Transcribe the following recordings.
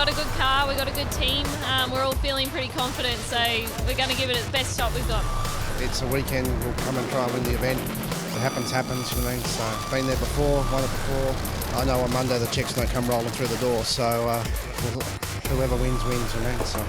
got a good car, we've got a good team. We're all feeling pretty confident, so we're going to give it the best shot we've got. It's a weekend, we'll come and try and win the event. What happens, you know what I mean? So, been there before, won it before. I know on Monday the checks don't come rolling through the door, so whoever wins, you know, so.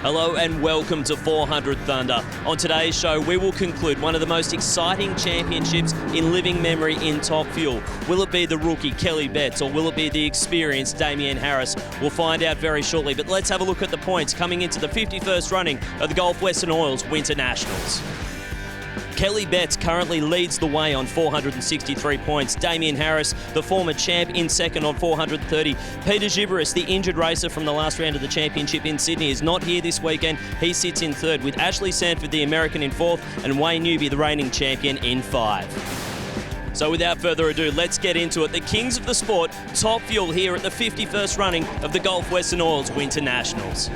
Hello and welcome to 400 Thunder. On today's show, we will conclude one of the most exciting championships in living memory in Top Fuel. Will it be the rookie Kelly Betts or will it be the experienced Damien Harris? We'll find out very shortly, but let's have a look at the points coming into the 51st running of the Gulf Western Oil's Winternationals. Kelly Betts currently leads the way on 463 points. Damien Harris, the former champ, in second on 430. Peter Giberis, the injured racer from the last round of the championship in Sydney, is not here this weekend. He sits in third, with Ashley Sanford, the American, in fourth, and Wayne Newby, the reigning champion, in five. So without further ado, let's get into it. The kings of the sport, Top Fuel, here at the 51st running of the Gulf Western Oil's Winternationals.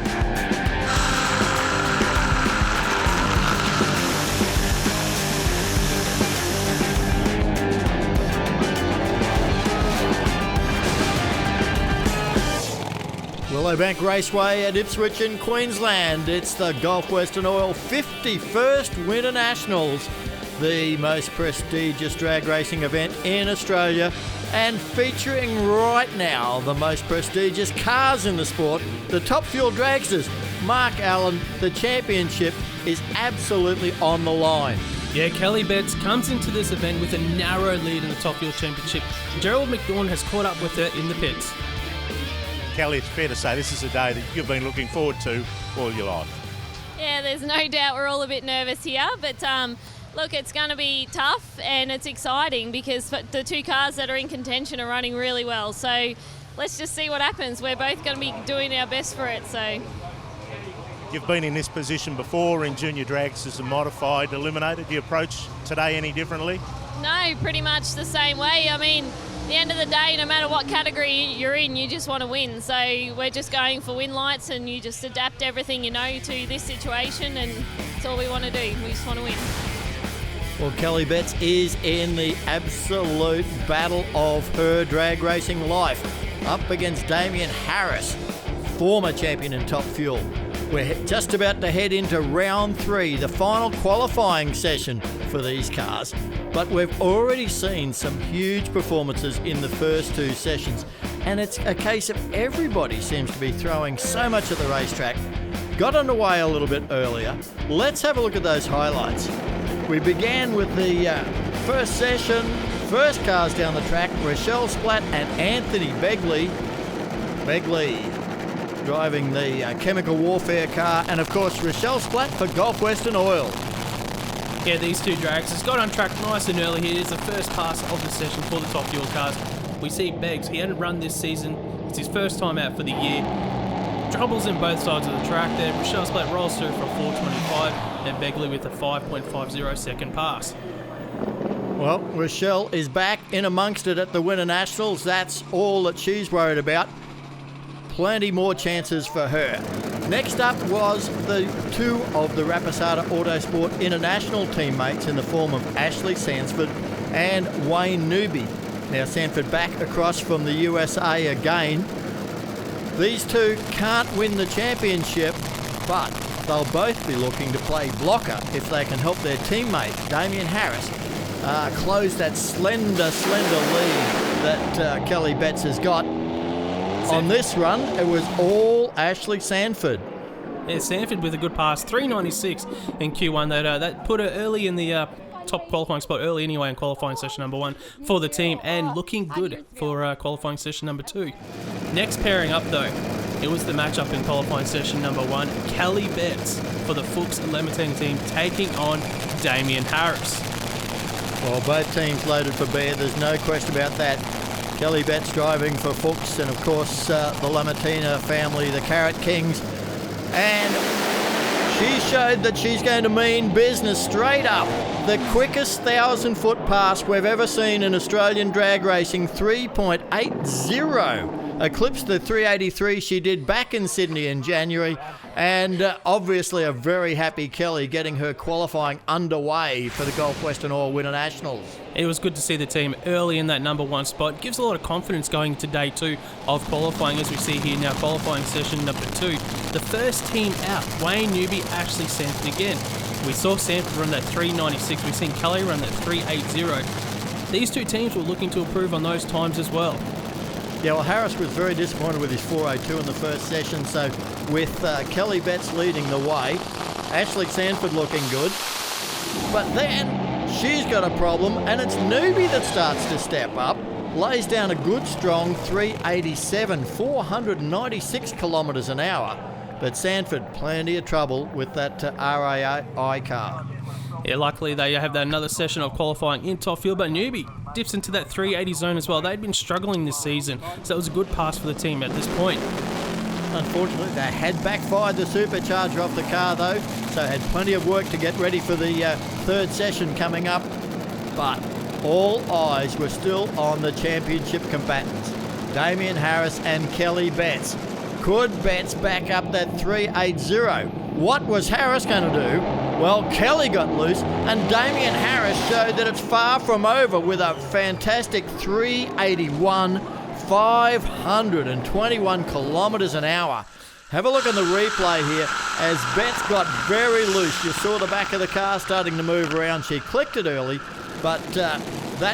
Willowbank Raceway at Ipswich in Queensland. It's the Gulf Western Oil 51st Winter Nationals, the most prestigious drag racing event in Australia, and featuring right now the most prestigious cars in the sport, the Top Fuel dragsters. Mark Allen, the championship is absolutely on the line. Yeah, Kelly Betts comes into this event with a narrow lead in the Top Fuel Championship. Gerald McDorn has caught up with her in the pits. Kelly, it's fair to say this is a day that you've been looking forward to all your life. Yeah, there's no doubt we're all a bit nervous here, but look, it's going to be tough and it's exciting because the two cars that are in contention are running really well. So let's just see what happens. We're both going to be doing our best for it. So you've been in this position before in junior drags as a modified eliminator. Do you approach today any differently? No, pretty much the same way. I mean, at the end of the day, no matter what category you're in, you just want to win. So we're just going for win lights and you just adapt everything you know to this situation, and that's all we want to do. We just want to win. Well, Kelly Betts is in the absolute battle of her drag racing life, up against Damien Harris, former champion in Top Fuel. We're just about to head into round 3, the final qualifying session for these cars. But we've already seen some huge performances in the first 2 sessions, and it's a case of everybody seems to be throwing so much at the racetrack. Got underway a little bit earlier. Let's have a look at those highlights. We began with the first session, first cars down the track, Rochelle Splatt and Anthony Begley. Begley driving the chemical warfare car, and of course Rochelle Splatt for Gulf Western Oil. Yeah, these two dragsters got on track nice and early here. It's the first pass of the session for the Top Fuel cars. We see Beggs, he hadn't run this season. It's his first time out for the year. Troubles in both sides of the track there. Rochelle Splatt rolls through for a 4.25 and Begley with a 5.50 second pass. Well, Rochelle is back in amongst it at the Winter Nationals. That's all that she's worried about. Plenty more chances for her. Next up was the 2 of the Rapisada Autosport International teammates in the form of Ashley Sanford and Wayne Newby. Now Sanford back across from the USA again. These two can't win the championship, but they'll both be looking to play blocker if they can help their teammate, Damien Harris, close that slender lead that Kelly Betts has got. On this run, it was all Ashley Sanford. Yeah, Sanford with a good pass, 3.96 in Q1. That put her early in the top qualifying spot early anyway in qualifying session number 1 for the team, and looking good for qualifying session number 2. Next pairing up though, it was the matchup in qualifying session number 1. Kelly Betts for the Fuchs and Lematine team taking on Damien Harris. Well, both teams loaded for bear, there's no question about that. Kelly Betts driving for Fuchs, and of course the Lamatina family, the Carrot Kings. And she showed that she's going to mean business straight up. The quickest 1,000-foot pass we've ever seen in Australian drag racing, 3.80. Eclipsed the 383 she did back in Sydney in January, and obviously a very happy Kelly getting her qualifying underway for the Gulf Western Oil Winternationals. It was good to see the team early in that number 1 spot. Gives a lot of confidence going to day 2 of qualifying, as we see here now, qualifying session number 2. The first team out, Wayne Newby, Ashley Sanford again. We saw Sanford run that 396, we've seen Kelly run that 380. These two teams were looking to improve on those times as well. Yeah, well, Harris was very disappointed with his 4:02 in the first session, so with Kelly Betts leading the way, Ashley Sanford looking good, but then she's got a problem, and it's Newby that starts to step up, lays down a good strong 387, 496 kilometres an hour, but Sanford plenty of trouble with that RAI car. Yeah, luckily they have that another session of qualifying in top field, but Newby dips into that 380 zone as well. They'd been struggling this season, so it was a good pass for the team at this point. Unfortunately, they had backfired the supercharger off the car though, so had plenty of work to get ready for the third session coming up, but all eyes were still on the championship combatants, Damien Harris and Kelly Betts. Could Betts back up that 380? What was Harris going to do? Well, Kelly got loose, and Damien Harris showed that it's far from over with a fantastic 381, 521 kilometres an hour. Have a look on the replay here as Betts got very loose. You saw the back of the car starting to move around. She clicked it early, but that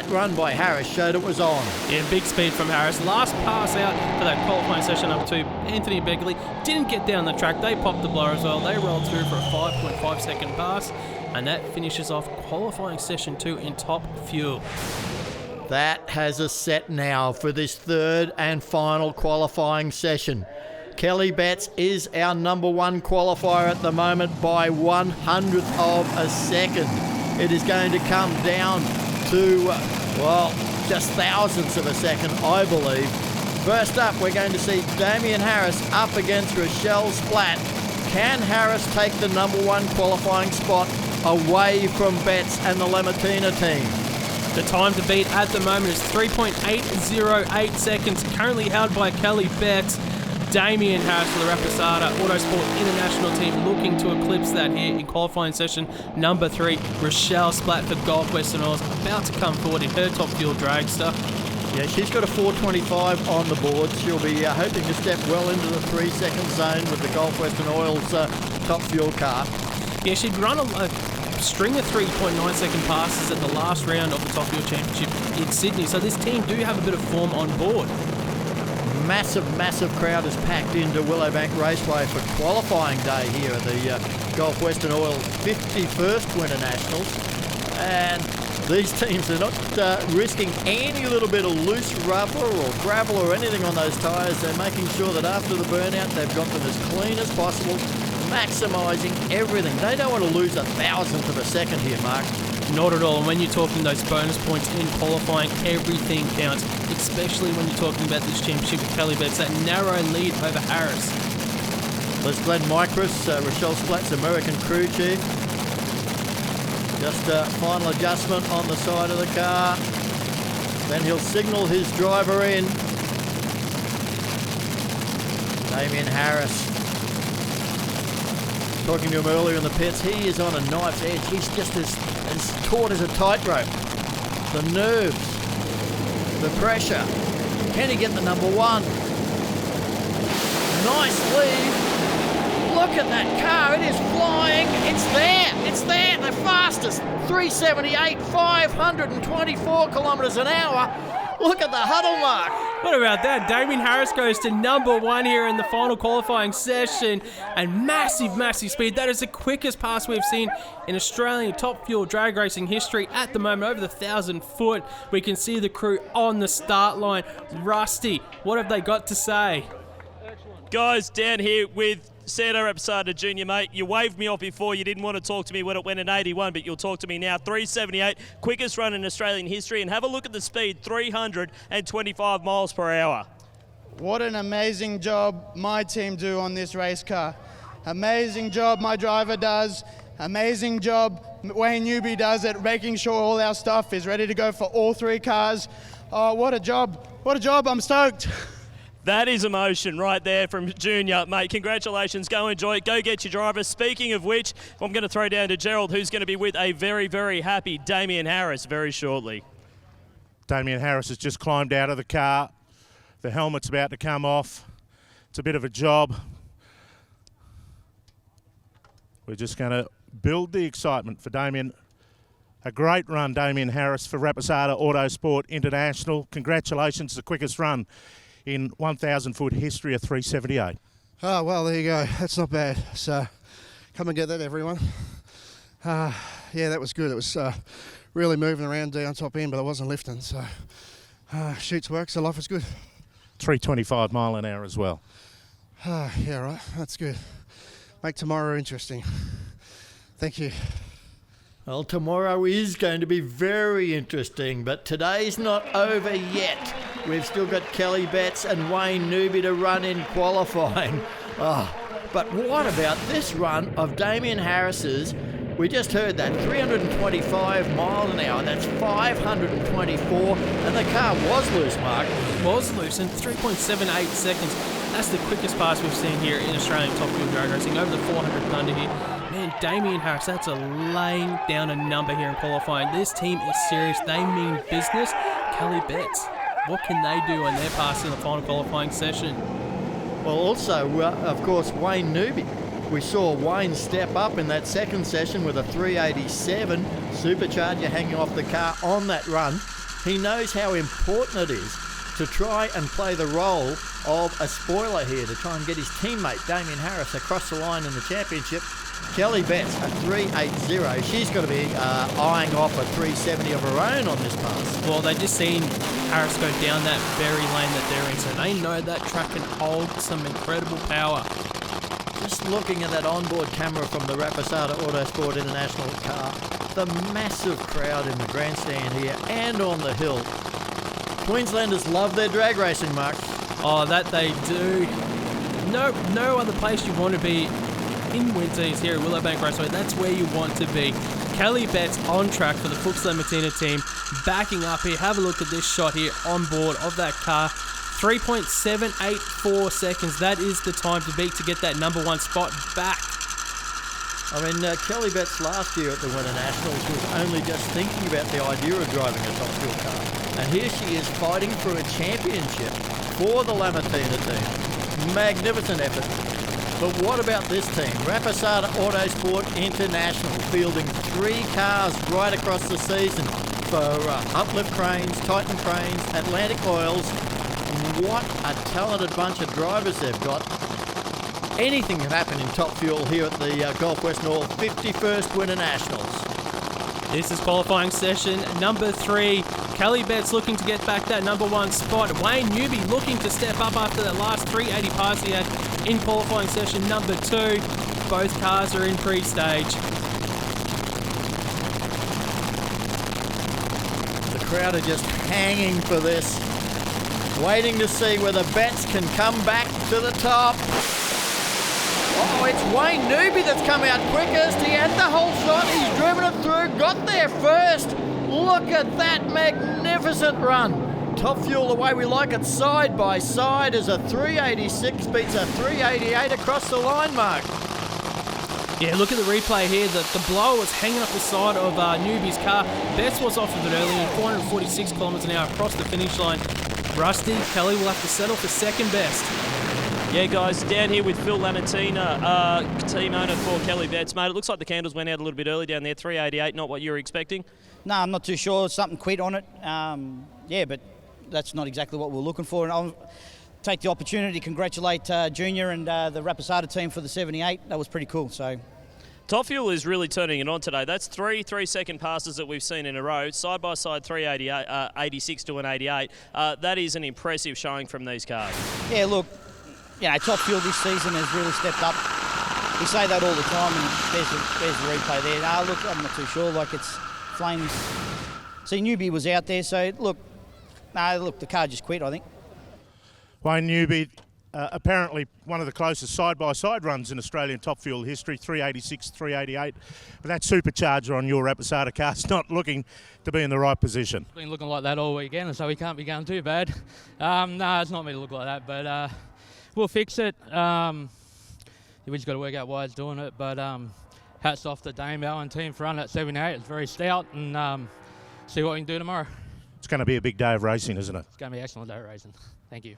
run by Harris showed it was on. Yeah, big speed from Harris. Last pass out for that qualifying session up to Anthony Begley. Didn't get down the track. They popped the blower as well. They rolled through for a 5.5 second pass, and that finishes off qualifying session 2 in top fuel. That has us set now for this third and final qualifying session. Kelly Betts is our number 1 qualifier at the moment by 100th of a second. It is going to come down to, well, just thousandths of a second, I believe. First up, we're going to see Damien Harris up against Rochelle Splatt. Can Harris take the number 1 qualifying spot away from Betts and the Lamatina team? The time to beat at the moment is 3.808 seconds, currently held by Kelly Betts. Damien Harris for the Rapisada Autosport International team looking to eclipse that here in qualifying session number 3. Rochelle Splatt for Gulf Western Oils about to come forward in her top fuel dragster. Yeah, she's got a 425 on the board. She'll be hoping to step well into the 3-second zone with the Gulf Western Oils top fuel car. Yeah, she'd run a string of 3.9 second passes at the last round of the top fuel championship in Sydney, so this team do have a bit of form on board. Massive crowd is packed into Willowbank Raceway for qualifying day here at the Gulf Western Oil 51st Winternationals, and these teams are not risking any little bit of loose rubber or gravel or anything on those tyres. They're making sure that after the burnout they've got them as clean as possible, maximising everything. They don't want to lose a thousandth of a second here, Mark. Not at all, and when you're talking those bonus points in qualifying, everything counts, especially when you're talking about this championship with Kelly Betts, that narrow lead over Harris. There's Glenn Micris, Rochelle Splatt's American crew chief. Just a final adjustment on the side of the car. Then he'll signal his driver in. Damien Harris. Talking to him earlier in the pits, he is on a knife's edge. He's just as taut as a tightrope. The nerves, the pressure. Can he get the number 1? Nice lead. Look at that car, it is flying. It's there, the fastest. 378, 524 kilometres an hour. Look at the huddle mark. What about that? Damien Harris goes to number 1 here in the final qualifying session, and massive, massive speed. That is the quickest pass we've seen in Australian Top Fuel drag racing history at the moment, over the 1,000 foot. We can see the crew on the start line. Rusty, what have they got to say? Guys, down here with Sando Reposado Jr., mate. You waved me off before. You didn't want to talk to me when it went in 81, but you'll talk to me now. 378, quickest run in Australian history. And have a look at the speed, 325 miles per hour. What an amazing job my team do on this race car. Amazing job my driver does. Amazing job Wayne Newby does at making sure all our stuff is ready to go for all 3 cars. Oh, what a job. What a job. I'm stoked. That is emotion right there from Junior, mate. Congratulations. Go enjoy it. Go get your driver. Speaking of which, I'm going to throw down to Gerald, who's going to be with a very, very happy Damien Harris very shortly. Damien Harris has just climbed out of the car. The helmet's about to come off. It's a bit of a job. We're just going to build the excitement for Damien. A great run, Damien Harris, for Reposado Autosport International. Congratulations, the quickest run in 1,000-foot history of 378. Oh, well, there you go. That's not bad. So come and get that, everyone. Yeah, that was good. It was really moving around down top end, but I wasn't lifting. So shoots work, so life was good. 325 mile an hour as well. Yeah, right. That's good. Make tomorrow interesting. Thank you. Well, tomorrow is going to be very interesting, but today's not over yet. We've still got Kelly Betts and Wayne Newby to run in qualifying. But what about this run of Damien Harris's? We just heard that, 325 miles an hour, that's 524, and the car was loose, Mark. Was loose in 3.78 seconds. That's the quickest pass we've seen here in Australian Top Fuel drag racing, over the 400 Thunder here. Man, Damien Harris, that's laying down a number here in qualifying. This team is serious. They mean business. Kelly Betts, what can they do on their pass in the final qualifying session? Well, also, of course, Wayne Newby. We saw Wayne step up in that second session with a 387 supercharger hanging off the car on that run. He knows how important it is to try and play the role of a spoiler here, to try and get his teammate Damien Harris across the line in the championship. Kelly Betts, a 380. She's got to be eyeing off a 370 of her own on this pass. Well, they just seen Harris go down that very lane that they're in, so they know that track can hold some incredible power. Just looking at that onboard camera from the Reposado Autosport International car, the massive crowd in the grandstand here and on the hill. Queenslanders love their drag racing, Mark. Oh, that they do. No other place you want to be in winter is here at Willowbank Raceway. That's where you want to be. Kelly Betts on track for the Fuchs Lamartina team, backing up here. Have a look at this shot here on board of that car. 3.784 seconds. That is the time to beat to get that number 1 spot back. I mean, Kelly Betts last year at the Winternationals was only just thinking about the idea of driving a top fuel car. And here she is fighting for a championship for the Lamartina team. Magnificent effort. But what about this team? Reposado Autosport International fielding 3 cars right across the season for Uplift Cranes, Titan Cranes, Atlantic Oils. What a talented bunch of drivers they've got. Anything can happen in top fuel here at the Gulf West North 51st Winternationals. This is qualifying session number 3. Kelly Betts looking to get back that number 1 spot. Wayne Newby looking to step up after that last 380 pass he had in qualifying session number 2. Both cars are in pre-stage. The crowd are just hanging for this, waiting to see whether Betts can come back to the top. Oh, it's Wayne Newby that's come out quickest. He had the whole shot. He's driven it through, got there first. Look at that magnificent run. Top fuel the way we like it, side by side, as a 386 beats a 388 across the line, Mark. Yeah, look at the replay here. The blower was hanging off the side of Newby's car. Betts was off of it early in 446 kilometres an hour across the finish line. Rusty, Kelly will have to settle for second best. Yeah, guys, down here with Phil Lamartina, team owner for Kelly Betts. Mate, it looks like the candles went out a little bit early down there, 388, not what you were expecting. No, I'm not too sure. Something quit on it. Yeah, but that's not exactly what we're looking for. And I'll take the opportunity to congratulate Junior and the Rapisada team for the 78. That was pretty cool. So. Top Fuel is really turning it on today. That's three 3-second passes that we've seen in a row. Side by side, 86 to an 88. That is an impressive showing from these cars. Yeah, look, Top Fuel this season has really stepped up. We say that all the time, and there's the replay there. Look, I'm not too sure. Like, it's Flames. See, Newby was out there, so look, the car just quit, I think. Wayne Newby, apparently one of the closest side-by-side runs in Australian Top Fuel history, 386, 388. But that supercharger on your Rapisada car's not looking to be in the right position. Been looking like that all weekend, so we can't be going too bad. No, it's not me to look like that, but we'll fix it. We just got to work out why it's doing it, but hats off to Damien and team for running at 78. It's very stout, and see what we can do tomorrow. It's going to be a big day of racing, isn't it? It's going to be an excellent day of racing. Thank you.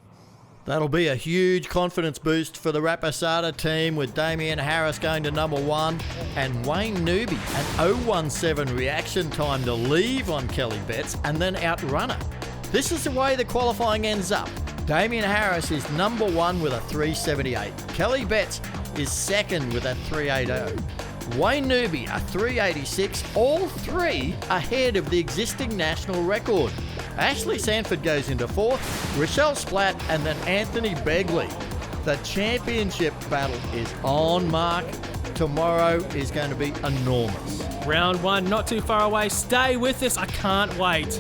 That'll be a huge confidence boost for the Rapisada team, with Damien Harris going to number 1 and Wayne Newby an 0.17 reaction time to leave on Kelly Betts and then outrun her. This is the way the qualifying ends up. Damien Harris is number 1 with a 378. Kelly Betts is second with a 380. Wayne Newby a 386, all three ahead of the existing national record. Ashley Sanford goes into 4th, Rochelle Splatt and then Anthony Begley. The championship battle is on, Mark. Tomorrow is going to be enormous. Round 1, not too far away. Stay with us. I can't wait.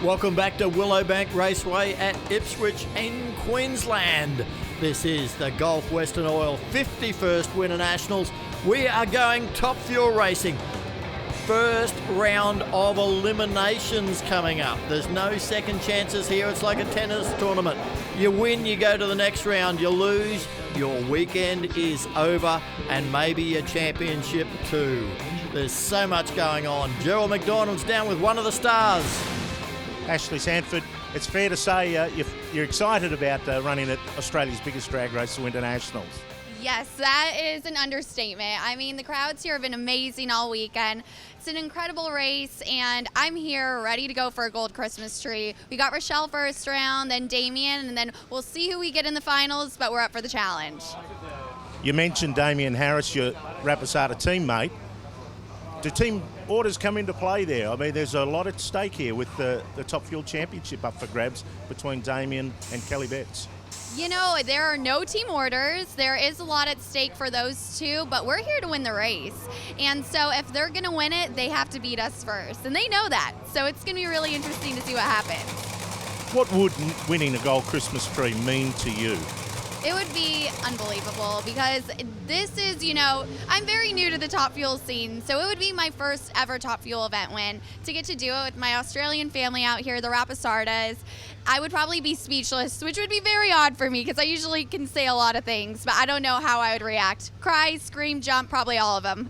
Welcome back to Willowbank Raceway at Ipswich in Queensland. This is the Gulf Western Oil 51st Winternationals. We are going Top Fuel racing. First round of eliminations coming up. There's no second chances here. It's like a tennis tournament. You win, you go to the next round. You lose, your weekend is over, and maybe a championship too. There's so much going on. Gerald McDonald's down with one of the stars. Ashley Sanford, it's fair to say you're excited about running at Australia's biggest drag race, the Winternationals. Yes, that is an understatement. I mean, the crowds here have been amazing all weekend. It's an incredible race, and I'm here ready to go for a gold Christmas tree. We got Rochelle first round, then Damien, and then we'll see who we get in the finals, but we're up for the challenge. You mentioned Damien Harris, your Rapisada teammate. Do team orders come into play there? I mean, there's a lot at stake here with the Top Fuel Championship up for grabs between Damien and Kelly Betts. You know, there are no team orders. There is a lot at stake for those two, but we're here to win the race. And so if they're going to win it, they have to beat us first. And they know that. So it's going to be really interesting to see what happens. What would winning a gold Christmas tree mean to you? It would be unbelievable because this is, I'm very new to the Top Fuel scene, so it would be my first ever Top Fuel event win. To get to do it with my Australian family out here, the Rapisadas, I would probably be speechless, which would be very odd for me because I usually can say a lot of things, but I don't know how I would react. Cry, scream, jump, probably all of them.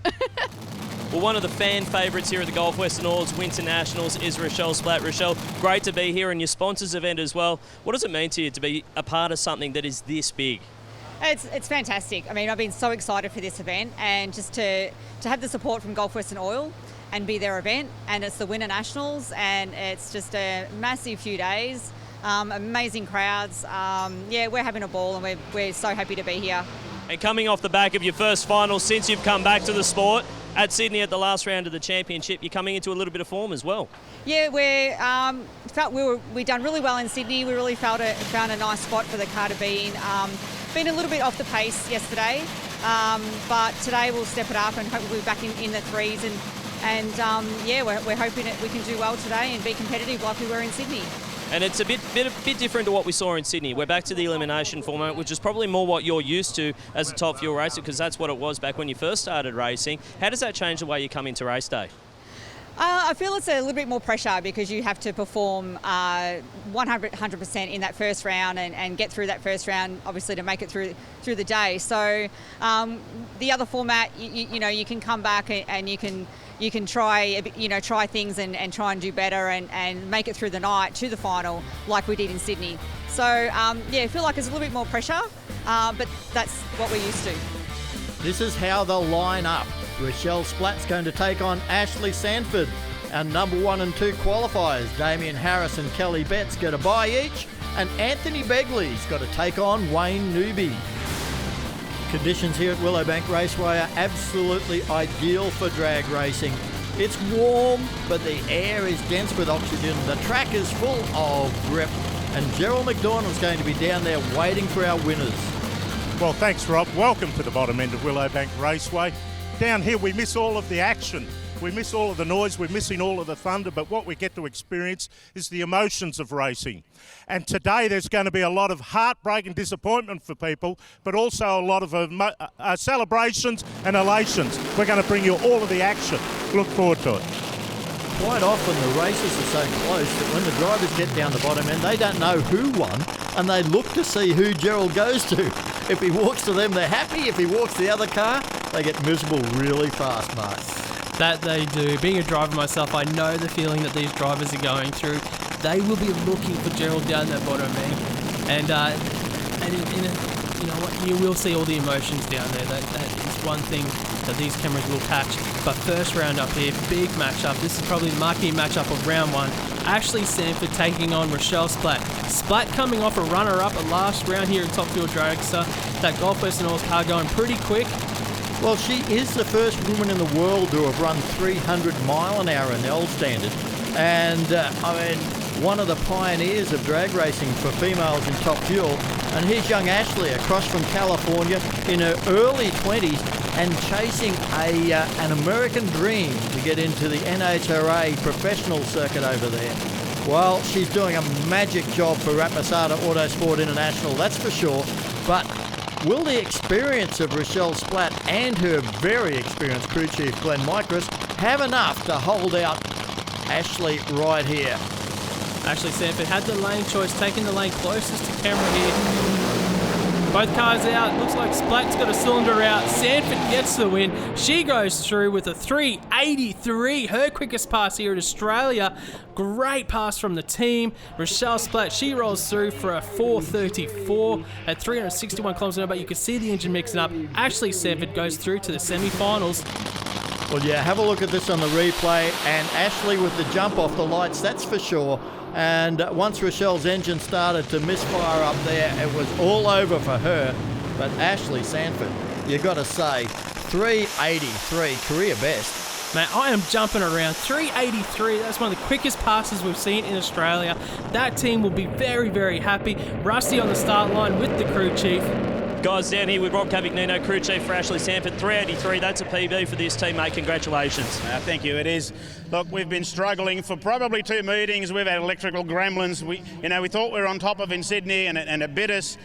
Well, one of the fan favourites here at the Gulf Western Oils Winternationals is Rochelle Splatt. Rochelle, great to be here and your sponsors event as well. What does it mean to you to be a part of something that is this big? It's fantastic. I mean, I've been so excited for this event, and just to have the support from Gulf Western Oil and be their event, and it's the Winternationals, and it's just a massive few days, amazing crowds. We're having a ball, and we're so happy to be here. And coming off the back of your first final since you've come back to the sport, at Sydney at the last round of the championship, you're coming into a little bit of form as well. Yeah, we done really well in Sydney. We really found a nice spot for the car to be in. Been a little bit off the pace yesterday, but today we'll step it up and hopefully we're back in the threes. We're hoping that we can do well today and be competitive like we were in Sydney. And it's a bit different to what we saw in Sydney. We're back to the elimination format, which is probably more what you're used to as a Top Fuel racer, because that's what it was back when you first started racing. How does that change the way you come into race day? I feel it's a little bit more pressure because you have to perform 100% in that first round and get through that first round, obviously, to make it through the day. So the other format, you can come back and you can try things and try and do better and make it through the night to the final like we did in Sydney. So I feel like there's a little bit more pressure, but that's what we're used to. This is how they'll line up. Rochelle Splatt's going to take on Ashley Sanford. Our number 1 and 2 qualifiers, Damien Harris and Kelly Betts, get a bye each, and Anthony Begley's got to take on Wayne Newby. Conditions here at Willowbank Raceway are absolutely ideal for drag racing. It's warm, but the air is dense with oxygen. The track is full of grip, and Gerald McDonald's going to be down there waiting for our winners. Well, thanks, Rob. Welcome to the bottom end of Willowbank Raceway. Down here, we miss all of the action. We miss all of the noise. We're missing all of the thunder. But what we get to experience is the emotions of racing. And today, there's going to be a lot of heartbreak and disappointment for people, but also a lot of celebrations and elations. We're going to bring you all of the action. Look forward to it. Quite often, the races are so close that when the drivers get down the bottom end, they don't know who won, and they look to see who Gerald goes to. If he walks to them, they're happy. If he walks the other car, they get miserable really fast, Mark. That they do. Being a driver myself, I know the feeling that these drivers are going through. They will be looking for Gerald down that bottom end, and you know what? You will see all the emotions down there. That is one thing that these cameras will catch. But first round up here, big matchup. This is probably the marquee matchup of round 1. Ashley Sanford taking on Rochelle Splatt. Splatt coming off a runner-up at last round here at Top Fuel Dragster. That Gulf Western Oils car going pretty quick. Well, she is the first woman in the world to have run 300 mile an hour in L standard. And, one of the pioneers of drag racing for females in Top Fuel. And here's young Ashley across from California in her early 20s and chasing an American dream to get into the NHRA professional circuit over there. Well, she's doing a magic job for Rapmasada Autosport International, that's for sure. But will the experience of Rochelle Splatt and her very experienced crew chief Glenn Micros have enough to hold out Ashley right here? Ashley Sanford had the lane choice, taking the lane closest to camera here. Both cars out. Looks like Splatt's got a cylinder out. Sanford gets the win. She goes through with a 383, her quickest pass here in Australia. Great pass from the team. Rochelle Splatt, she rolls through for a 434 at 361 kilometres an hour, but you can see the engine mixing up. Ashley Sanford goes through to the semi-finals. Well, yeah, have a look at this on the replay, and Ashley with the jump off the lights, that's for sure. And once Rochelle's engine started to misfire up there, it was all over for her. But Ashley Sanford, you got to say, 383, career best. Man, I am jumping around. 383, that's one of the quickest passes we've seen in Australia. That team will be very, very happy. Rusty on the start line with the crew chief. Guys, down here with Rob Cavagnino, crew chief for Ashley Sanford, 383. That's a PB for this team, mate. Congratulations. Thank you. It is. Look, we've been struggling for probably 2 meetings. We've had electrical gremlins. We thought we were on top of in Sydney, and it bit us.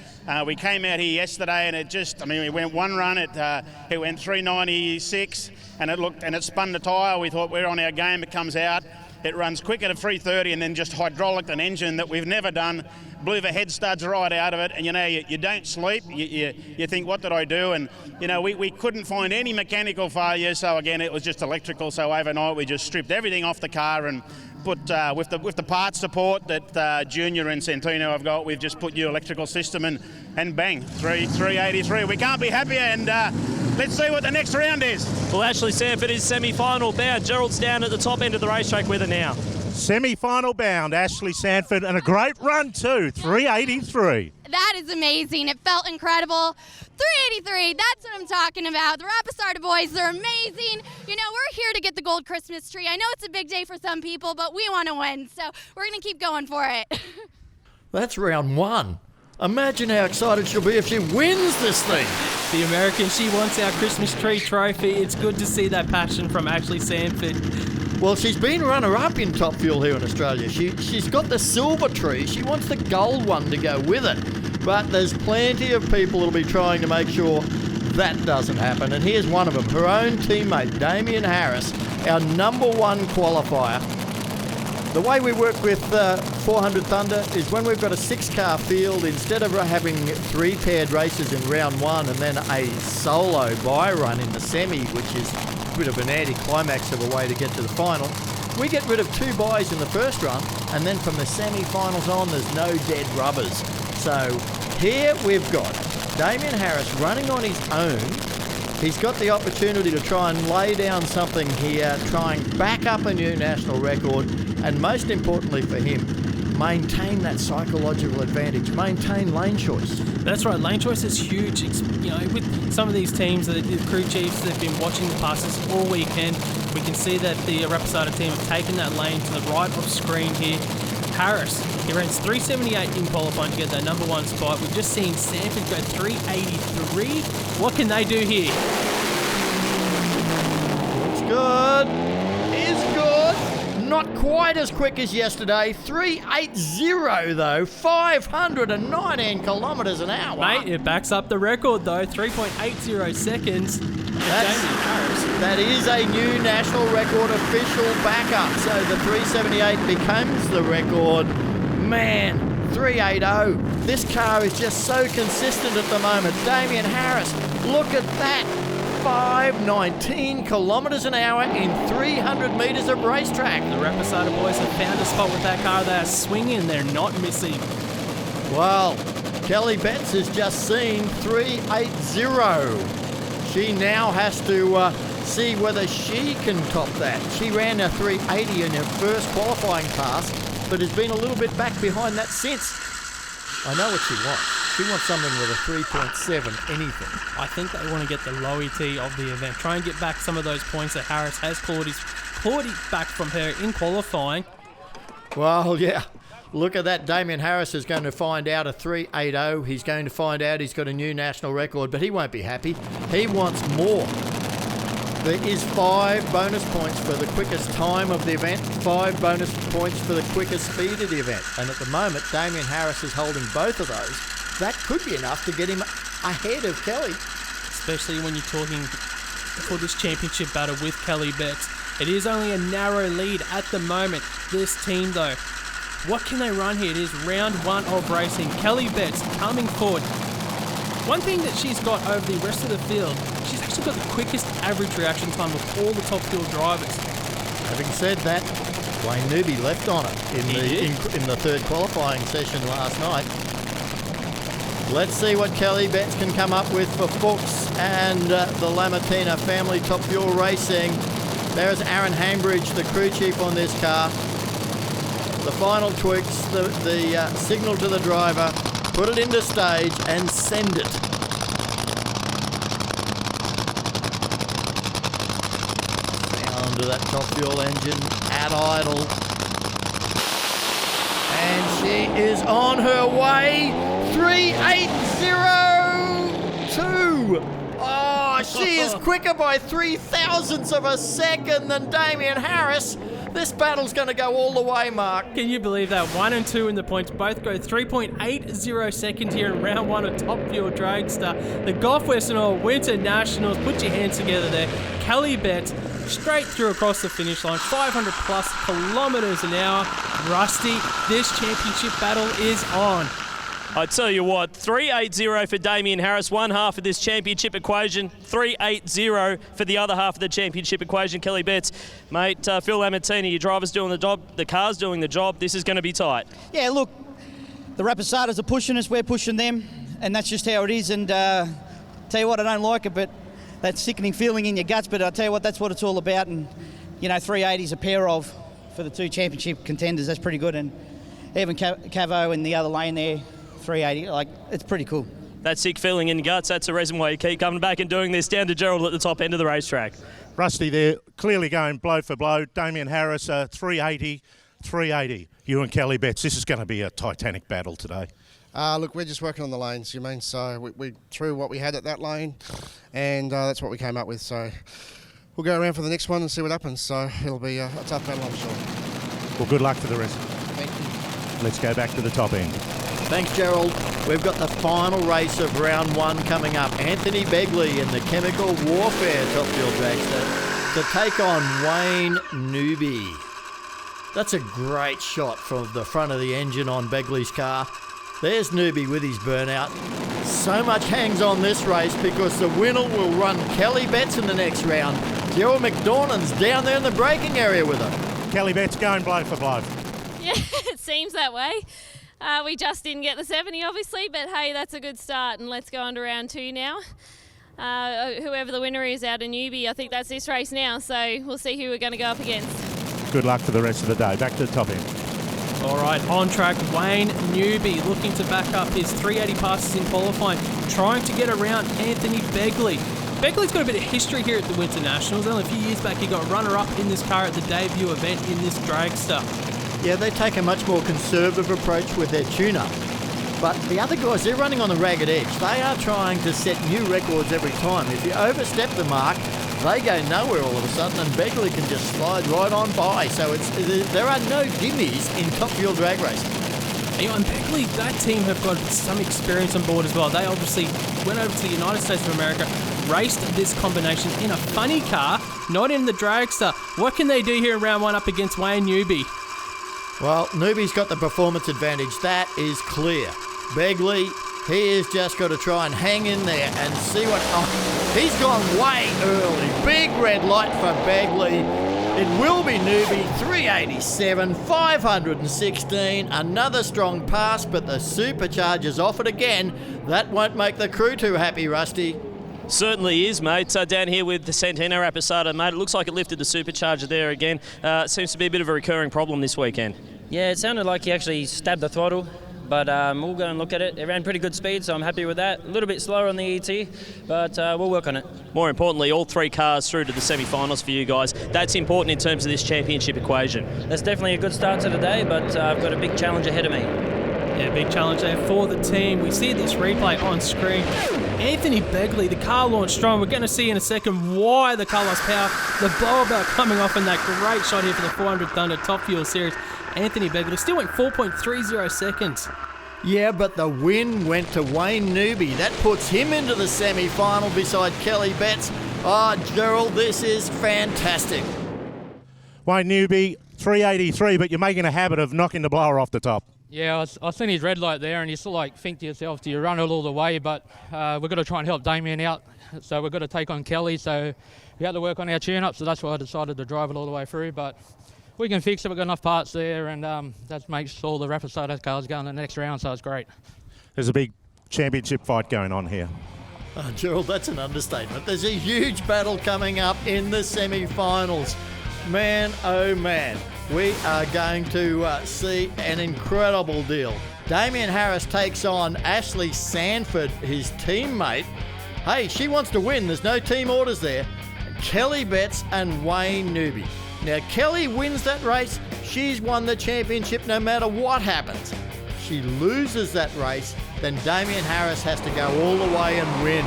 We came out here yesterday, and we went one run. It went 396, and it spun the tyre. We thought we're on our game. It comes out. It runs quick at a 330 and then just hydraulic an engine that we've never done. Blew the head studs right out of it, and you don't sleep. You think, what did I do? And we couldn't find any mechanical failure. So again, it was just electrical. So overnight, we just stripped everything off the car and put with the parts support that Junior and Santino have got. We've just put new electrical system and bang, 383. We can't be happier. And let's see what the next round is. Well, Ashley Sanford is semi-final bound. Gerald's down at the top end of the racetrack with her now. Semi-final bound, Ashley Sanford, and a great run too, 383. That is amazing. It felt incredible. 383, that's what I'm talking about. The Rapmasada boys, they're amazing. We're here to get the gold Christmas tree. I know it's a big day for some people, but we want to win, so we're going to keep going for it. That's round 1. Imagine how excited she'll be if she wins this thing. The American, she wants our Christmas tree trophy. It's good to see that passion from Ashley Sanford. Well, she's been runner-up in Top Fuel here in Australia. She's got the silver tree. She wants the gold one to go with it. But there's plenty of people who'll be trying to make sure that doesn't happen. And here's one of them, her own teammate, Damien Harris, our number one qualifier. The way we work with 400 Thunder is when we've got a 6-car field, instead of having 3 paired races in round 1 and then a solo bye run in the semi, which is a bit of an anticlimax of a way to get to the final, we get rid of 2 byes in the first run, and then from the semi-finals on, there's no dead rubbers. So here we've got Damien Harris running on his own. He's got the opportunity to try and lay down something here, try and back up a new national record, and most importantly for him, maintain that psychological advantage, maintain lane choice. That's right, lane choice is huge. You know, with some of these teams, the crew chiefs that have been watching the passes all weekend, we can see that the Reposado team have taken that lane to the right of screen here. Harris, he runs 378 in qualifying to get that number 1 spot. We've just seen Sanford go 383. What can they do here? It's good. Is good. Not quite as quick as yesterday. 380 though. 519 kilometres an hour. Mate, it backs up the record though. 3.80 seconds. That is a new national record official backup. So the 378 becomes the record. Man, 380. This car is just so consistent at the moment. Damien Harris, look at that. 519 kilometres an hour in 300 metres of racetrack. The Reposado boys have found a spot with that car. They are swinging. They're not missing. Well, Kelly Betts has just seen 380. She now has to see whether she can top that. She ran a 380 in her first qualifying pass, but has been a little bit back behind that since. I know what she wants. She wants something with a 3.7 anything. I think they want to get the low ET of the event. Try and get back some of those points that Harris has clawed back from her in qualifying. Well, yeah. Look at that. Damien Harris is going to find out a 380. He's going to find out he's got a new national record, but he won't be happy. He wants more. There is 5 bonus points for the quickest time of the event, 5 bonus points for the quickest speed of the event. And at the moment, Damien Harris is holding both of those. That could be enough to get him ahead of Kelly. Especially when you're talking for this championship battle with Kelly Betts. It is only a narrow lead at the moment. This team, though, what can they run here? It is round 1 of racing. Kelly Betts coming forward. One thing that she's got over the rest of the field, she's actually got the quickest average reaction time of all the top field drivers. Having said that, Wayne Newby left on it in the third qualifying session last night. Let's see what Kelly Betts can come up with for Fuchs and the Lamartina Family Top Fuel Racing. There's Aaron Hambridge, the crew chief on this car. The final tweaks, the signal to the driver, put it into stage and send it. Down to that top fuel engine at idle. And she is on her way. 3.802. Oh, she is quicker by 0.003 of a second than Damien Harris. This battle's going to go all the way, Mark. Can you believe that? 1 and 2 in the points both go 3.80 seconds here in round 1 of Top Fuel Dragster. The Gulf Western Oil Winternationals, put your hands together there. Kelly Betts straight through across the finish line, 500 plus kilometres an hour. Rusty, this championship battle is on. I tell you what, 3.80 for Damien Harris, one half of this championship equation, 3.80 for the other half of the championship equation. Kelly Betts, mate, Phil Lamartina, your driver's doing the job, the car's doing the job. This is going to be tight. Yeah, look, the Reposados are pushing us, we're pushing them, and that's just how it is. And tell you what, I don't like it, but that sickening feeling in your guts, but I tell you what, that's what it's all about. And, you know, 380's a pair of for the 2 championship contenders. That's pretty good. And even Cavo in the other lane there, 380, like, it's pretty cool. That sick feeling in your guts, that's the reason why you keep coming back and doing this. Down to Gerald at the top end of the racetrack. Rusty there, clearly going blow for blow. Damien Harris, 380. You and Kelly Betts, this is going to be a titanic battle today. Look, we're just working on the lanes, you mean, so we threw what we had at that lane, and that's what we came up with. So we'll go around for the next one and see what happens. So it'll be a tough battle, I'm sure. Well, good luck to the rest. Thank you. Let's go back to the top end. Thanks, Gerald. We've got the final race of round 1 coming up. Anthony Begley in the Chemical Warfare Top Fuel Dragster to take on Wayne Newby. That's a great shot from the front of the engine on Begley's car. There's Newby with his burnout. So much hangs on this race because the winner will run Kelly Betts in the next round. Gerald McDornand's down there in the braking area with her. Kelly Betts going blow for blow. Yeah, it seems that way. We just didn't get the 70, obviously, but hey, that's a good start, and let's go on to round 2 now. Whoever the winner is out of Newby, I think that's this race now, so we'll see who we're going to go up against. Good luck for the rest of the day. Back to the top end. All right, on track, Wayne Newby looking to back up his 380 passes in qualifying, trying to get around Anthony Begley. Begley's got a bit of history here at the Winternationals. Only a few years back, he got runner-up in this car at the debut event in this dragster. Yeah, they take a much more conservative approach with their tune-up. But the other guys, they're running on the ragged edge. They are trying to set new records every time. If you overstep the mark, they go nowhere all of a sudden, and Begley can just slide right on by. So there are no gimmies in top fuel drag racing. And Begley, that team have got some experience on board as well. They obviously went over to the United States of America, raced this combination in a funny car, not in the dragster. What can they do here in round 1 up against Wayne Newby? Well, Newby's got the performance advantage. That is clear. Begley, he has just got to try and hang in there and see what... Oh, he's gone way early. Big red light for Begley. It will be Newby, 387, 516. Another strong pass, but the supercharger's off it again. That won't make the crew too happy, Rusty. Certainly is, mate. Down here with the Santino Rapisado, mate, it looks like it lifted the supercharger there again. Seems to be a bit of a recurring problem this weekend. Yeah, it sounded like he actually stabbed the throttle, but we'll go and look at it. It ran pretty good speed, so I'm happy with that. A little bit slower on the ET, but we'll work on it. More importantly, all 3 cars through to the semi-finals for you guys. That's important in terms of this championship equation. That's definitely a good start to the day, but I've got a big challenge ahead of me. Yeah, big challenge there for the team. We see this replay on screen. Anthony Begley, the car launched strong. We're going to see in a second why the car lost power. The blowout coming off in that great shot here for the 400 Thunder Top Fuel Series. Anthony Begley still went 4.30 seconds. Yeah, but the win went to Wayne Newby. That puts him into the semi-final beside Kelly Betts. Oh, Gerald, this is fantastic. Wayne Newby, 383, but you're making a habit of knocking the blower off the top. Yeah, I seen his red light there, and you sort of like think to yourself, do you run it all the way? But we've got to try and help Damien out, so we've got to take on Kelly. So we had to work on our tune-up, so that's why I decided to drive it all the way through. But we can fix it. We've got enough parts there, and that makes all the Rapisado cars go in the next round, so it's great. There's a big championship fight going on here. Oh, Gerald, that's an understatement. There's a huge battle coming up in the semi-finals. Man, oh man, we are going to see an incredible deal. Damien Harris takes on Ashley Sanford, his teammate. Hey, she wants to win. There's no team orders there. Kelly Betts and Wayne Newby. Now, Kelly wins that race. She's won the championship no matter what happens. She loses that race, then Damien Harris has to go all the way and win.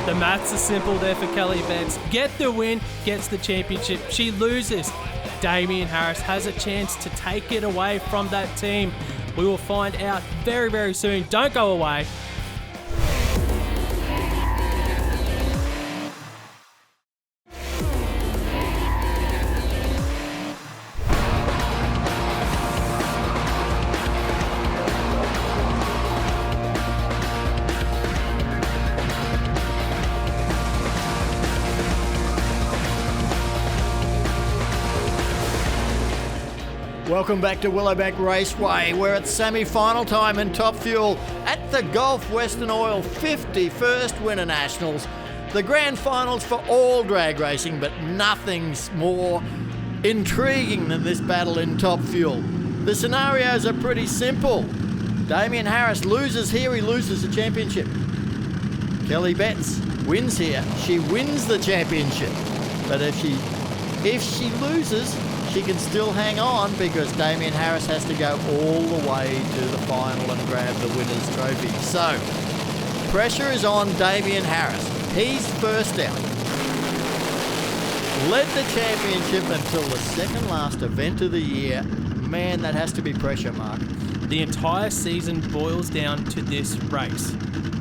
The maths are simple there for Kelly Betts. Get the win, gets the championship. She loses. Damien Harris has a chance to take it away from that team. We will find out very, very soon. Don't go away. Welcome back to Willowbank Raceway. We're at semi-final time in Top Fuel at the Gulf Western Oil 51st Winternationals. The grand finals for all drag racing, but nothing's more intriguing than this battle in Top Fuel. The scenarios are pretty simple. Damien Harris loses here, he loses the championship. Kelly Betts wins here, she wins the championship. But if she loses, she can still hang on because Damien Harris has to go all the way to the final and grab the winner's trophy. So, pressure is on Damien Harris. He's first out. Led the championship until the second last event of the year. Man, that has to be pressure, Mark. The entire season boils down to this race.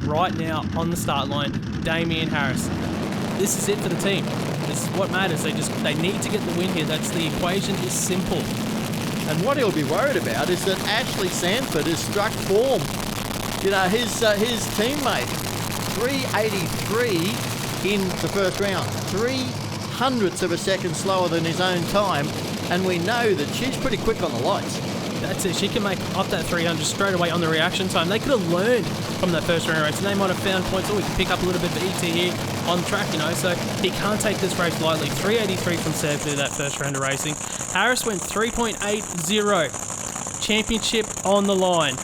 Right now, on the start line, Damien Harris. This is it for the team. This is what matters. They need to get the win here. That's the equation is simple. And what he'll be worried about is that Ashley Sanford has struck form. You know, his teammate, 383 in the first round, 0.03 of a second slower than his own time, and we know that she's pretty quick on the lights. That's it. She can make up that 300 straight away on the reaction time. They could have learned from that first round race, and they might have found points. Oh, we can pick up a little bit of ET here on track, you know. So he can't take this race lightly. 383 from Sanford that first round of racing. Harris went 3.80. Championship on the line.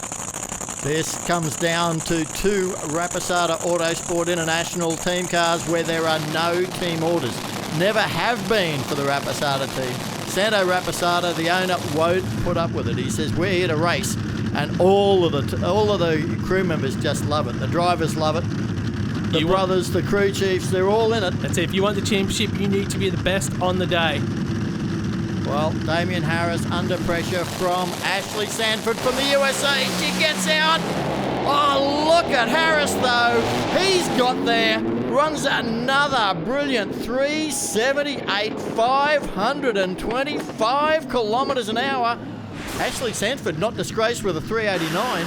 This comes down to two Rapasada Autosport International team cars where there are no team orders. Never have been for the Rapasada team. Santo Rapasada, the owner, won't put up with it. He says, we're here to race. And all of the crew members just love it. The drivers love it. The brothers, the crew chiefs, they're all in it. That's it. If you want the championship, you need to be the best on the day. Well, Damien Harris under pressure from Ashley Sanford from the USA. She gets out. Oh, look at Harris, though. He's got there. Runs another brilliant 378, 525 kilometres an hour. Ashley Sanford not disgraced with a 389.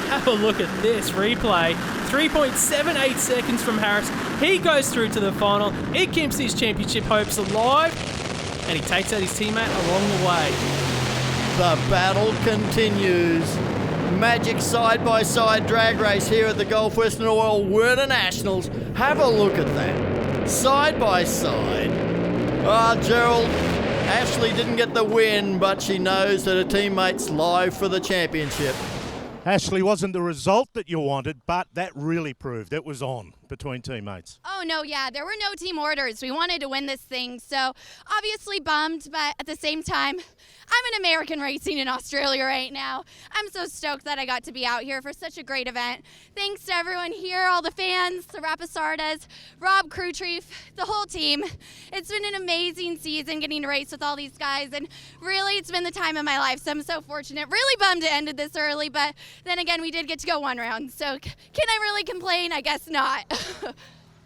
Have a look at this replay. 3.78 seconds from Harris. He goes through to the final. It keeps his championship hopes alive. And he takes out his teammate along the way. The battle continues. Magic side-by-side drag race here at the Gulf Western Oil Winternationals. Have a look at that. Side-by-side. Ah, Gerald, Ashley didn't get the win, but she knows that her teammate's live for the championship. Ashley, wasn't the result that you wanted, but that really proved it was on between teammates. Oh, no, yeah. There were no team orders. We wanted to win this thing, so obviously bummed, but at the same time, I'm an American racing in Australia right now. I'm so stoked that I got to be out here for such a great event. Thanks to everyone here, all the fans, the Rapasardas, Rob, Crew Chief, the whole team. It's been an amazing season getting to race with all these guys, and really it's been the time of my life, so I'm so fortunate. Really bummed it ended this early, but then again, we did get to go one round, so can I really complain? I guess not.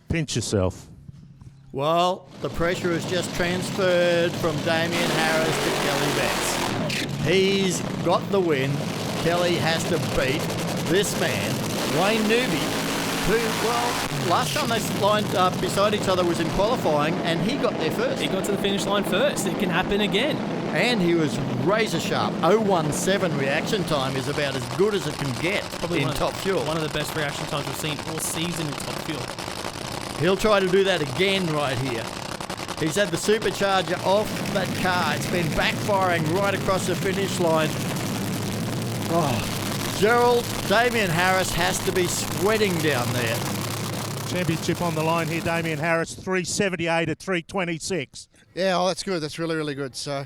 Pinch yourself. Well, the pressure has just transferred from Damien Harris to Kelly Betts. He's got the win. Kelly has to beat this man, Wayne Newby, who, well, last time they lined up beside each other was in qualifying, and he got there first. He got to the finish line first. It can happen again. And he was razor sharp. 017 reaction time is about as good as it can get Probably in Top Fuel. One of the best reaction times we've seen all season in Top Fuel. He'll try to do that again right here. He's had the supercharger off that car. It's been backfiring right across the finish line. Oh, Gerald, Damien Harris has to be sweating down there. Championship on the line here, Damien Harris, 378 at 326. Yeah, oh, that's good. That's really, really good. So,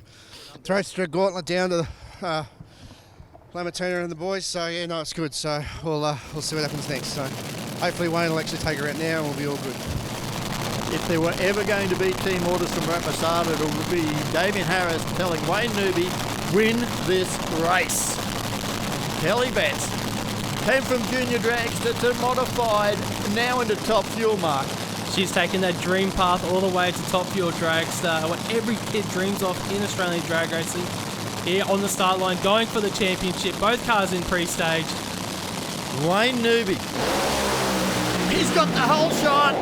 throws the gauntlet down to Lamartina and the boys. So, yeah, no, it's good. So, we'll see what happens next. So, hopefully Wayne will actually take her out now and we'll be all good. If there were ever going to be team orders from Rapasada, it would be Damien Harris telling Wayne Newby, win this race. Kelly Betts came from junior dragster to modified, now into Top Fuel, Mark. She's taken that dream path all the way to Top Fuel dragster, what every kid dreams of in Australian drag racing. Here on the start line, going for the championship. Both cars in pre-stage. Wayne Newby. He's got the whole shot.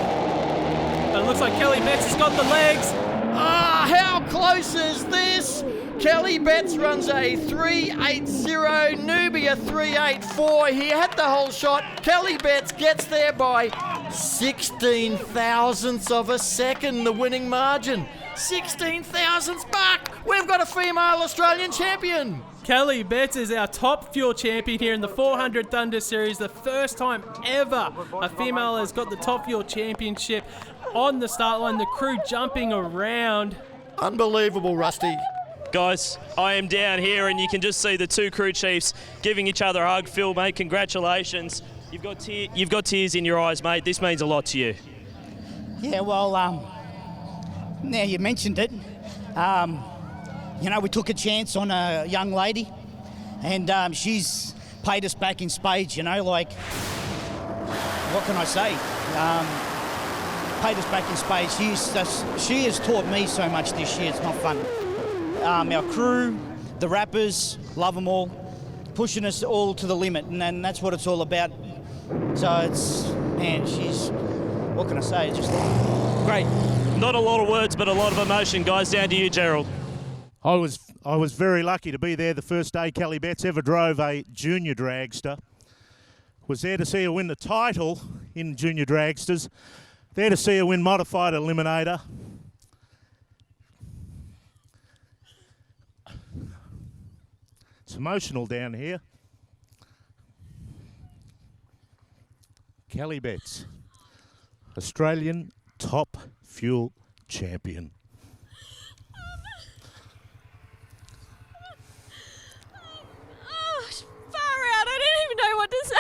It looks like Kelly Betts has got the legs. Ah, how close is this? Kelly Betts runs a 380, Newby a 384. He had the whole shot. Kelly Betts gets there by 16 thousandths of a second, the winning margin. 16 thousandths, Buck! We've got a female Australian champion. Kelly Betts is our Top Fuel champion here in the 400 Thunder Series. The first time ever a female has got the Top Fuel championship on the start line. The crew jumping around. Unbelievable, Rusty. Guys, I am down here and you can just see the two crew chiefs giving each other a hug. Phil, mate, congratulations. You've got tears in your eyes, mate. This means a lot to you. Yeah, well, now you mentioned it. You know, we took a chance on a young lady and she's paid us back in spades, you know, like, what can I say? paid us back in spades. She has taught me so much this year. It's not fun. Our crew, the rappers, love them all, pushing us all to the limit, and that's what it's all about. So it's, man, what can I say? Just great. Not a lot of words, but a lot of emotion, guys. Down to you, Gerald. I was very lucky to be there the first day Kelly Betts ever drove a junior dragster. Was there to see her win the title in junior dragsters. There to see her win modified eliminator. It's emotional down here. Kelly Betts, Australian top fuel champion. Oh, far out. I don't even know what to say.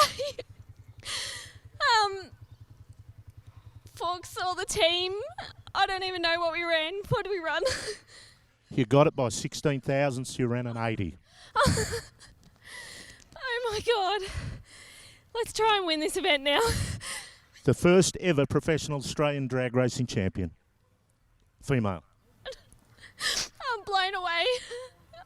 Forks all the team. I don't even know what we ran. What did we run? You got it by 16 thousandths. You ran an 80. Oh my God. Let's try and win this event now. The first ever professional Australian drag racing champion. Female. I'm blown away.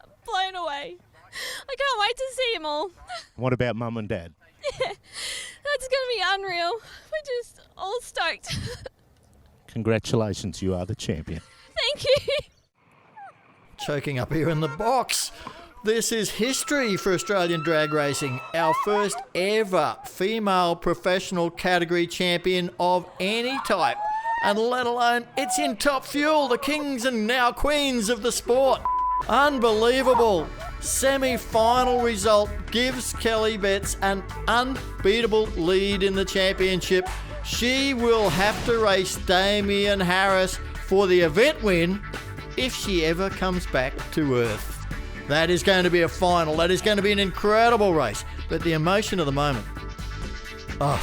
I'm blown away. I can't wait to see them all. What about mum and dad? Yeah, that's going to be unreal. We're just all stoked. Congratulations, you are the champion. Thank you. Choking up here in the box. This is history for Australian drag racing. Our first ever female professional category champion of any type. And let alone it's in Top Fuel, the kings and now queens of the sport. Unbelievable. Semi-final result gives Kelly Betts an unbeatable lead in the championship. She will have to race Damien Harris for the event win if she ever comes back to earth. That is going to be a final. That is going to be an incredible race. But the emotion of the moment. Oh.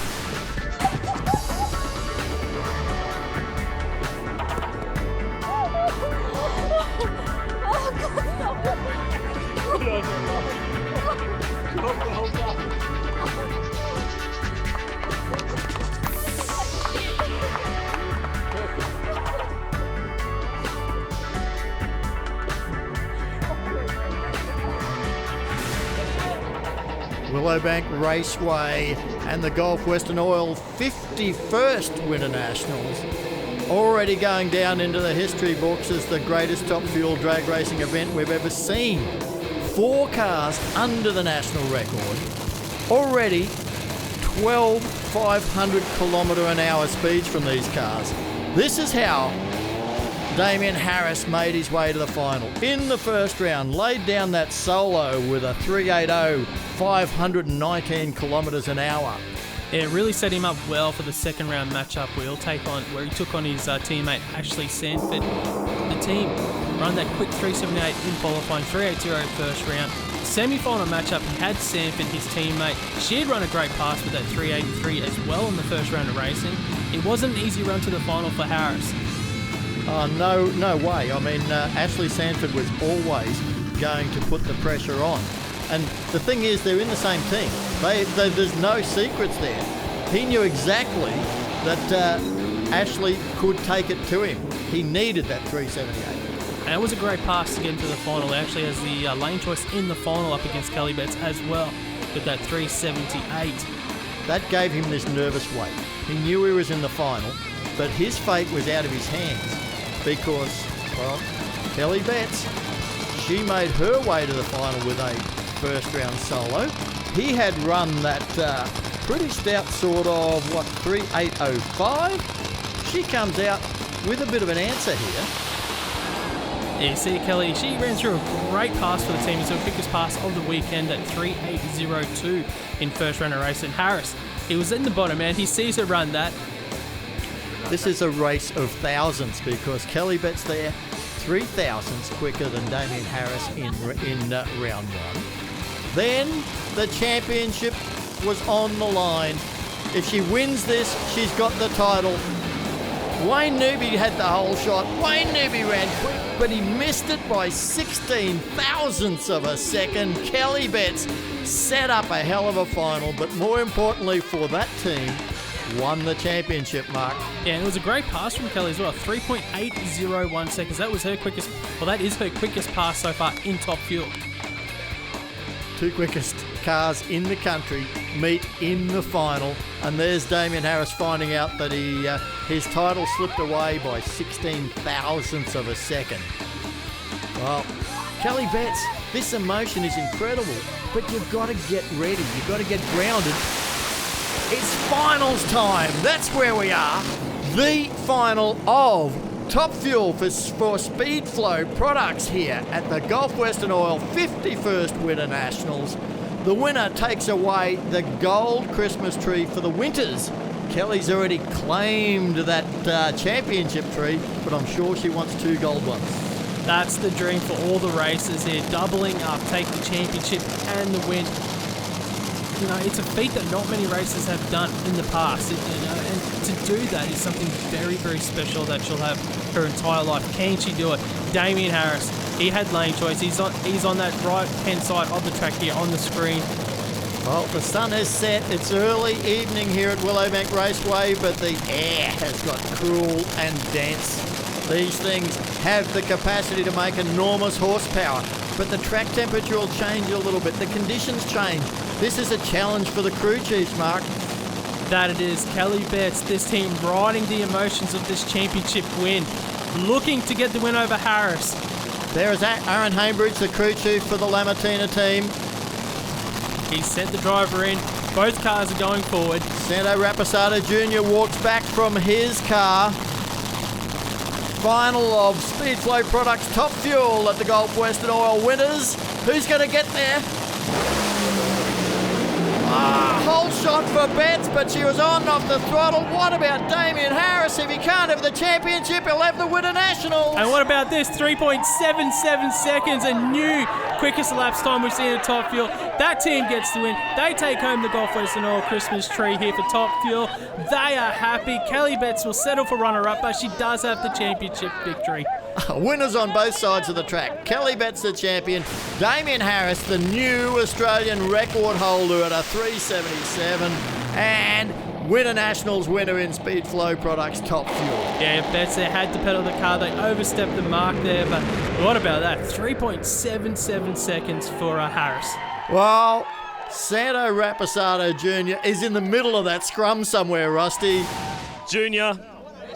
Willowbank Raceway and the Gulf Western Oil 51st Winternationals, already going down into the history books as the greatest top fuel drag racing event we've ever seen. 4 cars under the national record, already 12 500 km/h speeds from these cars. This is how Damien Harris made his way to the final. In the first round, laid down that solo with a 380, 519 km/h. It really set him up well for the second round matchup where he took on his teammate Ashley Sanford. The team run that quick 378 in qualifying, 380 first round. Semi-final matchup, he had Sanford, his teammate. She had run a great pass with that 383 as well in the first round of racing. It wasn't an easy run to the final for Harris. Oh, no way. I mean, Ashley Sanford was always going to put the pressure on. And the thing is, they're in the same team. There's no secrets there. He knew exactly that Ashley could take it to him. He needed that 378. And it was a great pass to get into the final. He actually has the lane choice in the final up against Kelly Betts as well with that 378. That gave him this nervous weight. He knew he was in the final, but his fate was out of his hands because, well, Kelly Betts, she made her way to the final with a first round solo. He had run that pretty stout sort of, 3805. She comes out with a bit of an answer here. Yeah, you see Kelly, she ran through a great pass for the team. It's her quickest pass of the weekend at 3802 in first round of race. And Harris, he was in the bottom, man. He sees her run that. This is a race of thousands because Kelly Betts there 3 thousandths quicker than Damien Harris in round 1. Then the championship was on the line. If she wins this, she's got the title. Wayne Newby had the whole shot. Wayne Newby ran quick, but he missed it by 16 thousandths of a second. Kelly Betts set up a hell of a final, but more importantly for that team, won the championship, Mark. Yeah, and it was a great pass from Kelly as well. 3.801 seconds. That was her quickest. Well, that is her quickest pass so far in Top Fuel. Two quickest cars in the country meet in the final, and there's Damien Harris finding out that his title slipped away by 16 thousandths of a second. Well, Kelly Betts, this emotion is incredible, but you've got to get ready. You've got to get grounded. It's finals time. That's where we are. The final of Top Fuel for Speedflow products here at the Gulf Western Oil 51st Winternationals. The winner takes away the gold Christmas tree for the Winters. Kelly's already claimed that championship tree, but I'm sure she wants 2 gold ones. That's the dream for all the racers here. Doubling up, take the championship and the win. You know, it's a feat that not many racers have done in the past. And to do that is something very, very special that she'll have her entire life. Can she do it? Damien Harris, he had lane choice. He's on that right-hand side of the track here on the screen. Well, the sun has set. It's early evening here at Willowbank Raceway, but the air has got cool and dense. These things have the capacity to make enormous horsepower, but the track temperature will change a little bit. The conditions change. This is a challenge for the crew chiefs, Mark. That it is. Kelly Betts, this team riding the emotions of this championship win, looking to get the win over Harris. There is Aaron Hambridge, the crew chief for the Lamartina team. He's sent the driver in. Both cars are going forward. Santo Raposado Jr. walks back from his car. Final of Speedflow Products Top Fuel at the Gulf Western Oil Winters. Who's going to get there? Whole shot for Betts, but she was on off the throttle. What about Damien Harris? If he can't have the championship, he'll have the Winternationals. And what about this? 3.77 seconds, a new quickest elapsed time we've seen at Top Fuel. That team gets the win. They take home the Gulf Western Oil Christmas tree here for Top Fuel. They are happy. Kelly Betts will settle for runner-up, but she does have the championship victory. Winners on both sides of the track. Kelly Betts the champion. Damien Harris the new Australian record holder at a 377. And Winternationals winner in Speedflow Products Top Fuel. Yeah, Betts there had to pedal the car. They overstepped the mark there, but what about that? 3.77 seconds for Harris. Well, Santo Raposado Jr. is in the middle of that scrum somewhere, Rusty. Junior,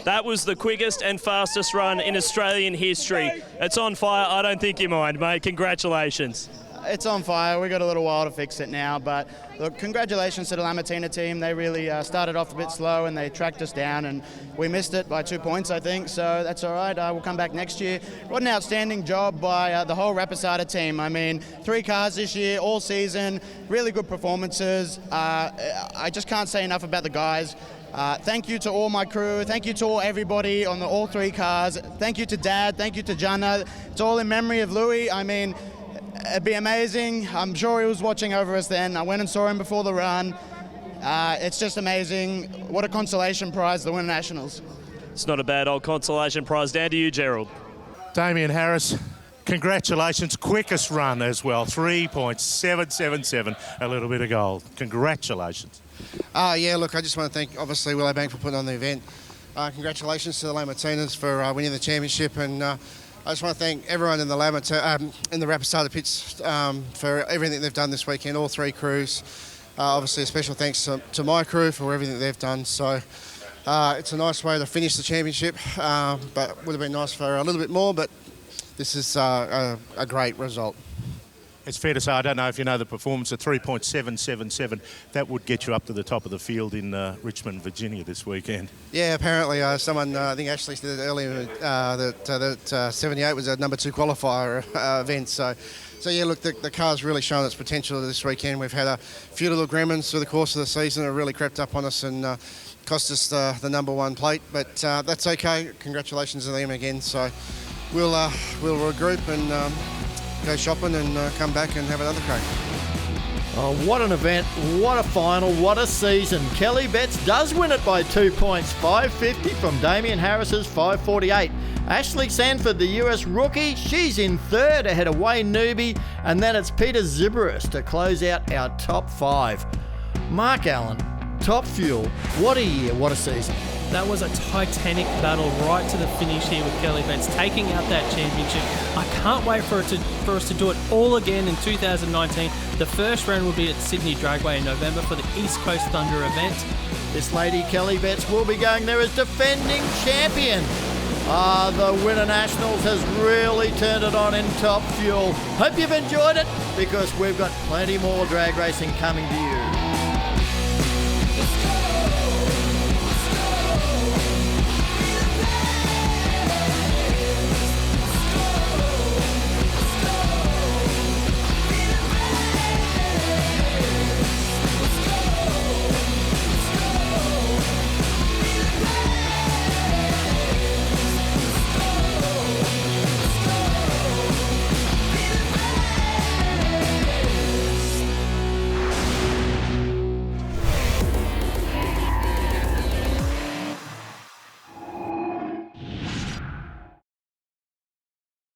that was the quickest and fastest run in Australian history. It's on fire. I don't think you mind, mate. Congratulations. It's on fire. We got a little while to fix it now, but look, congratulations to the Lamartina team. They really started off a bit slow and they tracked us down, and we missed it by 2 points, I think. So that's all right. We'll come back next year. What an outstanding job by the whole Raposado team. I mean, 3 cars this year, all season, really good performances. I just can't say enough about the guys. Thank you to all my crew. Thank you to everybody on all 3 cars. Thank you to Dad. Thank you to Jana. It's all in memory of Louis. I mean, it'd be amazing. I'm sure he was watching over us then. I went and saw him before the run. It's just amazing. What a consolation prize, the Winternationals. It's not a bad old consolation prize. Down to you, Gerald. Damien Harris, congratulations. Quickest run as well. 3.777. A little bit of gold. Congratulations. Yeah, look, I just want to thank, obviously, Willowbank for putting on the event. Congratulations to the Lamartinas for winning the championship, and I just want to thank everyone in the Raposado pits for everything they've done this weekend, all 3 crews. Obviously, a special thanks to my crew for everything they've done. So it's a nice way to finish the championship, but would have been nice for a little bit more, but this is a great result. It's fair to say, I don't know if you know the performance at 3.777. That would get you up to the top of the field in Richmond, Virginia this weekend. Yeah, apparently someone, I think Ashley said earlier that 78 was a number 2 qualifier event. So yeah, look, the car's really shown its potential this weekend. We've had a few little gremlins through the course of the season that really crept up on us and cost us the number 1 plate. But that's okay. Congratulations to them again. So we'll regroup and go shopping and come back and have another crack. Oh, what an event, what a final, what a season. Kelly Betts does win it by 2 points, 550 from Damien Harris's 548. Ashley Sanford, the US rookie, she's in 3rd ahead of Wayne Newby, and then it's Peter Ziberus to close out our top 5. Mark Allen, Top Fuel, what a year, what a season. That was a titanic battle right to the finish here with Kelly Betts taking out that championship. I can't wait for us to do it all again in 2019. The first round will be at Sydney Dragway in November for the East Coast Thunder event. This lady, Kelly Betts, will be going there as defending champion. The Winternationals has really turned it on in Top Fuel. Hope you've enjoyed it, because we've got plenty more drag racing coming to you.